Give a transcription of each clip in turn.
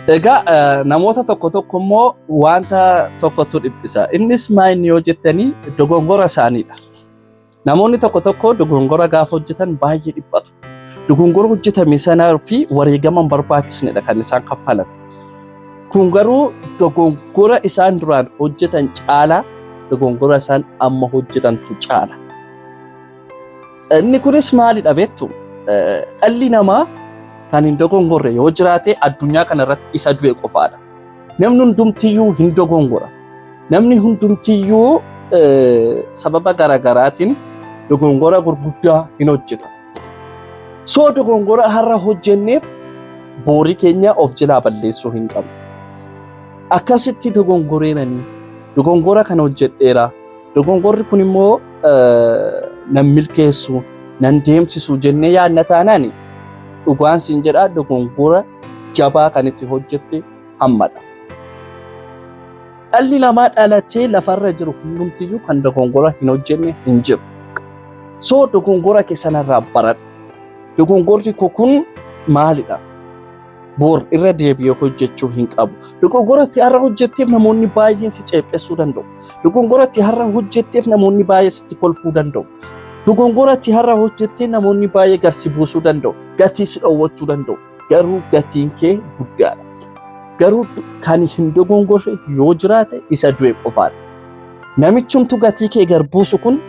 namoota tokko immoo wanta tokkotu dhiphisa. Innis maal yoo jettanii dogongora isaaniidha. Namoonni tokko dogongora gaafa hojjetan baay'ee dhiphatu. Dogongora hojjetame sanaa fi wareegama barbaachisnedha kan isaan kaffalan. Kun garuu dogongora isaan duraan hojjetan caalaa dogongora isaan amma hojjetantu caala. Inni kunis maalidha beektu? Dhalli namaa kan hin dogongorre yoo jiraate addunyaa kanarratti isa du'e qofaadha. Namni hundumtiyyuu hin dogongora. Namni hundumtiyyuu sababa garaagaraatiin dogongora gurguddaa hin hojjeta. So dogongora har'a hojjenneef borii keenya of jalaa balleessuu hin qabnu. Akkasitti dogongoreenanii dogongora kana hojjedheera. Dogongorri kun immoo nan milkeessu, nan deemsisu jennee yaadna taanaani dhugaan siin jedhaa dogongora jabaa kan itti hojjette hammadha. Dhalli namaa dhalatee lafarra jiru hundumtiyyuu kan dogongora hin hojjenne hin jiru. So dogongora keessanirraa baradhu. Dogongorri kun maalidha? Bor irra deebi'ee hojjechuu hin qabu. Dogongoratti har'a hojjetteef namoonni baay'een si ceephessuu danda'u. Dogongoratti har'a hojjetteef namoonni baay'ee sitti kolfuu danda'u. Dogongoratti har'a hojjettee namoonni baay'ee garsi buusuu danda'u. Gatii si dhowwachuu danda'u. Garuu gatiin kee guddaadha. Garuu kan hin dogongorre yoo jiraate isa du'e qofaadha. Namichumtu gatii kee garbuusu kun,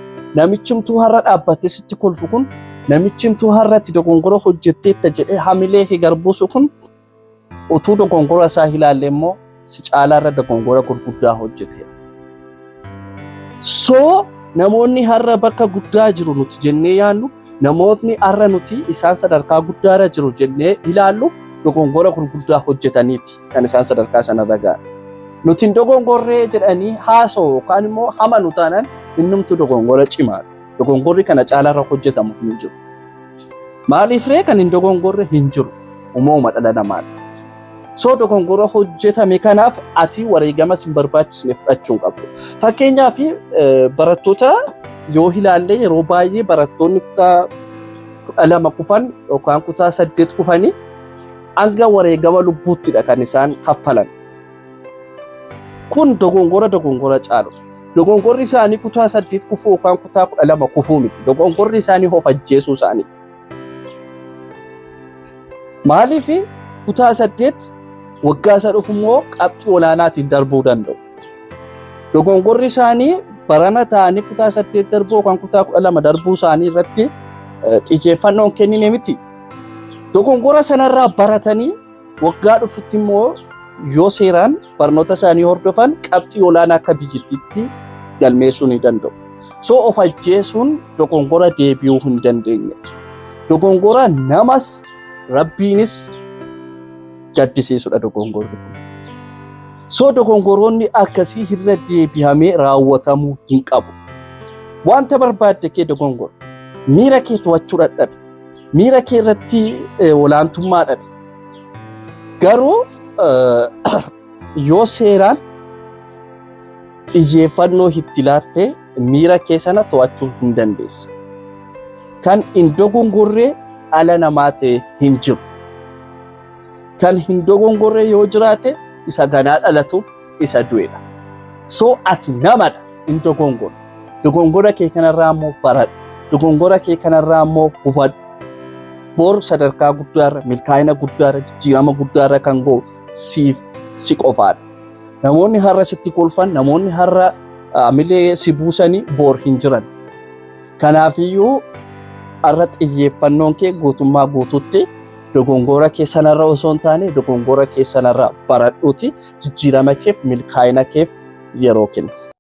namichumtu har'a dhaabbattee sitti kolfu kun, namichumtu har'atti dogongora hojjetteetta jedhee hamilee kee garbuusu kun utuu dogongora isaa ilaalle immoo si caalaarra dogongora gurguddaa hojjeteera. So namoonni har'a bakka guddaa jiru nuti jennee yaannu, namootni har'a nuti isaan sadarkaa guddaarra jiru jennee ilaallu dogongora gurguddaa hojjetaniiti kan isaan sadarkaa sanarra ga'an. Nuti hin dogongorree jedhanii haasoo yookaan immoo hamanu taanaan innumtu dogongora cimaadha. Dogongorri kana caalaarra hojjetamu hin jiru. Maaliif ree kan hin dogongorre hin jiru? Uumama dhala namaadha. So dogongora hojjetame kanaaf ati wareegama sin barbaachisne fudhachuu qabdu. Fakkeenyaaf barattoota yoo ilaalle yeroo baay'ee barattoonni kutaa 12 kufan yookaan kutaa 8 kufanii hanga wareegama lubbuuttidha kan isaan kaffalan. Kun dogongora caalu. Dogongorri isaanii kutaa 8 kufuu yookaan kutaa 12 kufuu miti. Dogongorri isaanii of ajjeesuu isaanii. Maaliif kutaa 8 waggaa isa dhufu immoo qabxii olaanaatiin darbuu danda'u. Dogongorri isaanii barana ta'anii kutaa 8 darbuu yookaan kutaa 12 darbuu isaanii irratti xiyyeeffannoon kennine miti. Dogongora sanarraa baratanii waggaa dhufutti immoo yoo seeraan barnoota isaanii hordofan qabxii olaanaa akka biyyattiitti galmeessuu ni danda'u. So of ajjeesuun dogongora deebi'uu hin dandeenye. Dogongora namas Rabbiinis gaddisiisudha dogongorri kun. So dogongoroonni akkasii irra deebi'amee raawwatamuu hin qabu. Wanta barbaadde kee dogongora. Miira kee to'achuu dadhabe. Miira kee irratti olaantummaa dhabe. Garuu yoo seeraan xiyyeeffannoo itti laatte miira kee sana to'achuu hin dandeessa. Kan hin dogongorree ala namaa ta'e hin jiru. Kan hin dogongorre yoo jiraate isa ganaa dhalatuuf isa du'edha. So ati namadha hin dogongorre. Dogongora kee kanarraa immoo baradhu. Dogongora kee kanarraa immoo hubadhu. Bor sadarkaa guddaarra, milkaa'ina guddaarra, jijjiirama guddaarra kan ga'u si qofaadha. Namoonni har'a sitti kolfan, namoonni har'a hamilee si buusanii bor hin jiran. Kanaafiyyuu har'a xiyyeeffannoon kee guutummaa guutuutti dogongora kee sanarra osoo hin taane dogongora kee sanarraa baradhuuti jijjiirama keef milkaa'ina keef yeroo kenna.